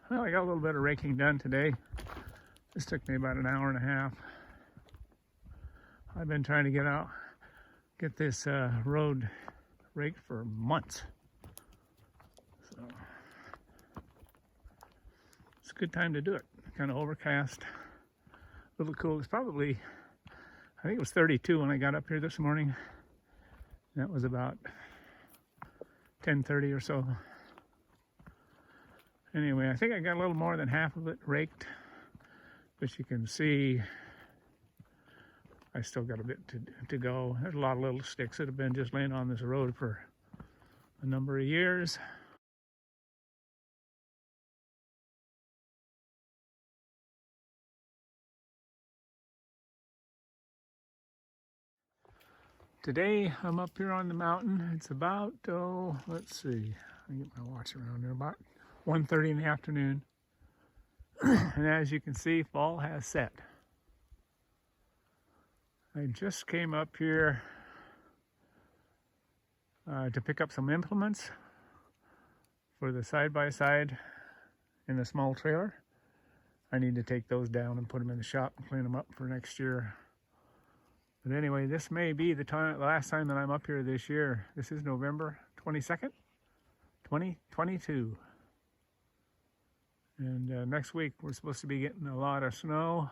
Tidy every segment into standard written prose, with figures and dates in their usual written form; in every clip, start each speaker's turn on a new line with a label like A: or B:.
A: Well, I got a little bit of raking done today. This took me about an hour and a half. I've been trying to get this road raked for months. So it's a good time to do it. Kind of overcast, a little cool. It's probably, I think it was 32 when I got up here this morning. That was about 10:30 or so. Anyway, I think I got a little more than half of it raked, but you can see I still got a bit to go. There's a lot of little sticks that have been just laying on this road for a number of years. Today I'm up here on the mountain. It's about, let's see, I get my watch around there, about 1:30 in the afternoon. And as you can see, fall has set. I just came up here to pick up some implements for the side-by-side in the small trailer. I need to take those down and put them in the shop and clean them up for next year. But anyway, this may be the last time that I'm up here this year. This is November 22nd, 2022. And next week we're supposed to be getting a lot of snow.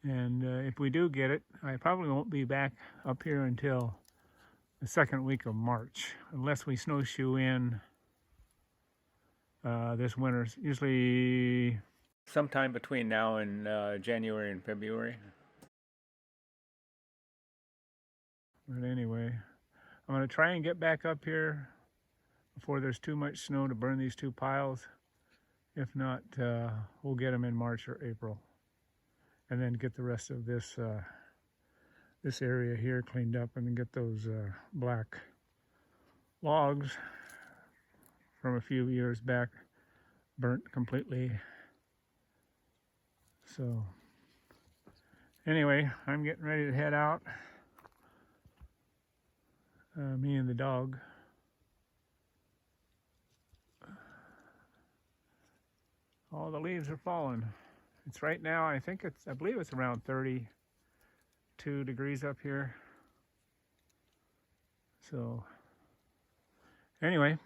A: And if we do get it, I probably won't be back up here until the second week of March, unless we snowshoe in this winter. Usually sometime between now and January and February. But anyway, I'm going to try and get back up here before there's too much snow to burn these two piles. If not, we'll get them in March or April, and then get the rest of this this area here cleaned up, and then get those black logs from a few years back burnt completely. So anyway, I'm getting ready to head out. Me and the dog. All the leaves are falling. It's right now, I believe it's around 32 degrees up here. So anyway,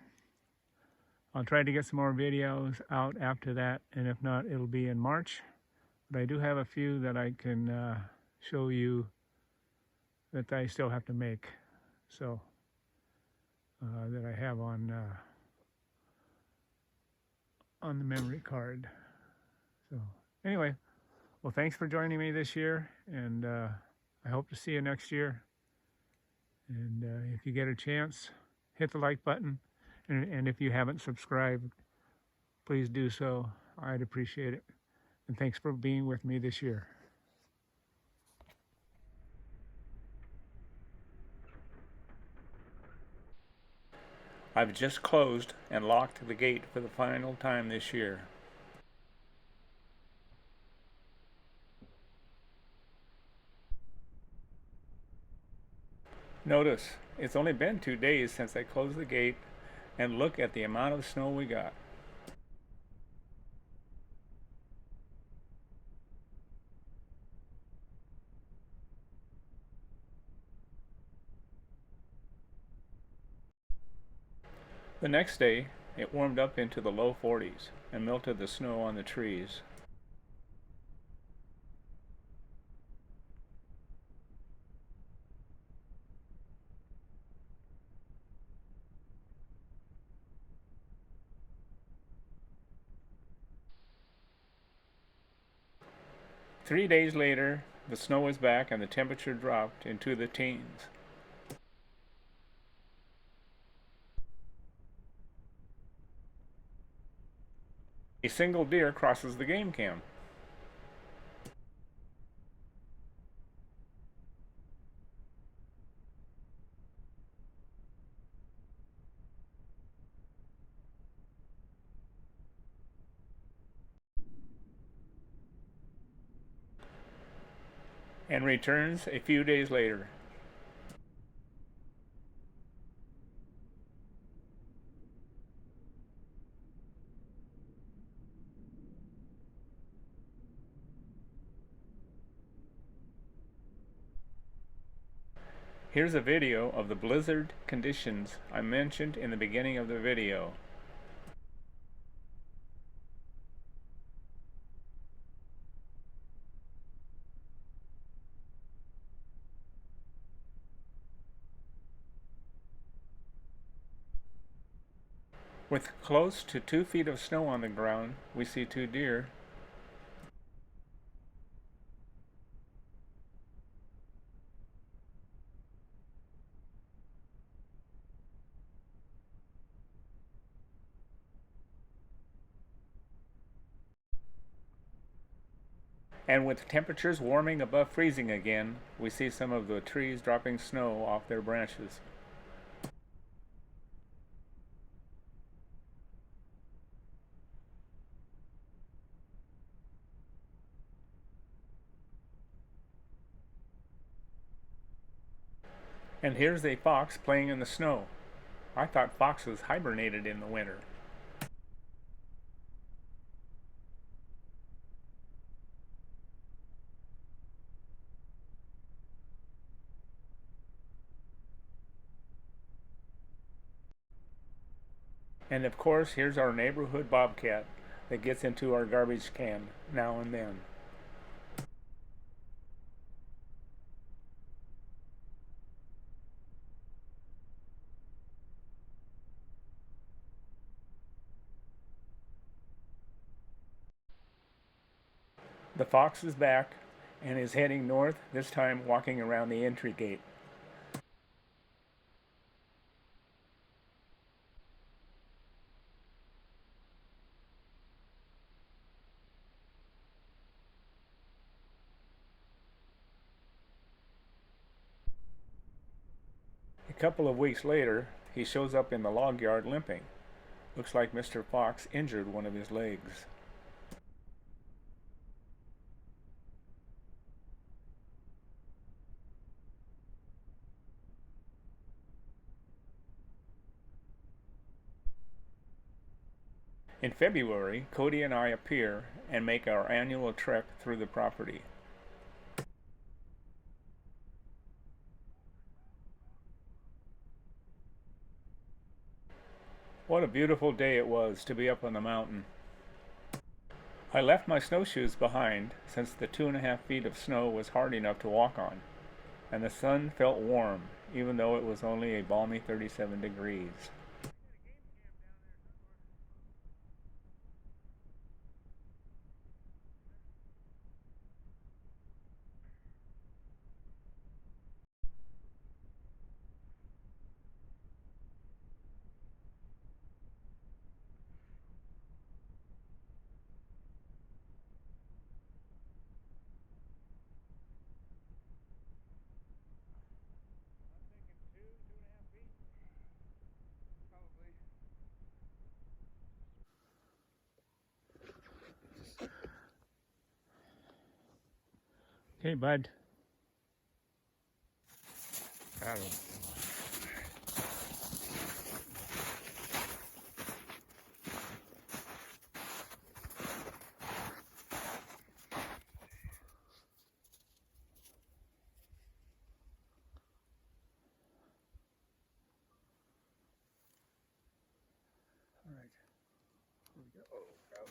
A: I'll try to get some more videos out after that, and if not, it'll be in March. But I do have a few that I can show you that I still have to make. So that I have on the memory card. So anyway, well, thanks for joining me this year, and I hope to see you next year. And if you get a chance, hit the like button, and if you haven't subscribed, please do so. I'd appreciate it. And thanks for being with me this year. I've just closed and locked the gate for the final time this year. Notice, it's only been 2 days since I closed the gate, and look at the amount of snow we got. The next day, it warmed up into the low 40s and melted the snow on the trees. Three days later, the snow was back and the temperature dropped into the teens. A single deer crosses the game cam. And returns a few days later. Here's a video of the blizzard conditions I mentioned in the beginning of the video. With close to 2 feet of snow on the ground, we see 2 deer. And with temperatures warming above freezing again, we see some of the trees dropping snow off their branches. And here's a fox playing in the snow. I thought foxes hibernated in the winter. And of course, here's our neighborhood bobcat that gets into our garbage can now and then. The fox is back and is heading north, this time walking around the entry gate. A couple of weeks later, he shows up in the log yard limping. Looks like Mr. Fox injured one of his legs. In February, Kodi and I appear and make our annual trek through the property. What a beautiful day it was to be up on the mountain. I left my snowshoes behind since the 2.5 feet of snow was hard enough to walk on, and the sun felt warm even though it was only a balmy 37 degrees. Okay, bud. Got him. All right. Here we go. Oh, go.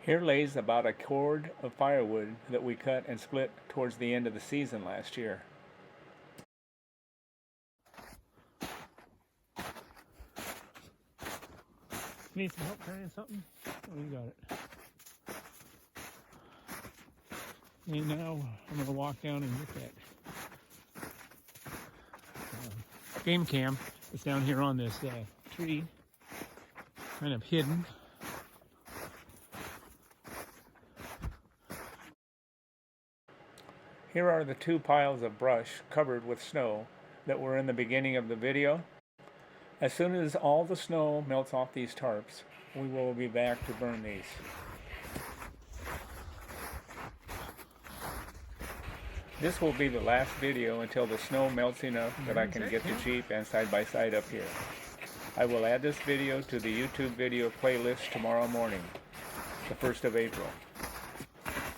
A: Here lays about a cord of firewood that we cut and split towards the end of the season last year. Need some help carrying something? Oh, you got it. And now I'm going to walk down and get that game cam. It's down here on this tree, kind of hidden. Here are the 2 piles of brush covered with snow that were in the beginning of the video. As soon as all the snow melts off these tarps, we will be back to burn these. This will be the last video until the snow melts enough that I can get the Jeep and side-by-side up here. I will add this video to the YouTube video playlist tomorrow morning, the 1st of April.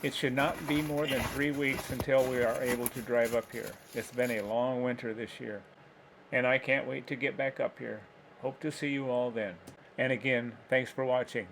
A: It should not be more than 3 weeks until we are able to drive up here. It's been a long winter this year, and I can't wait to get back up here. Hope to see you all then. And again, thanks for watching.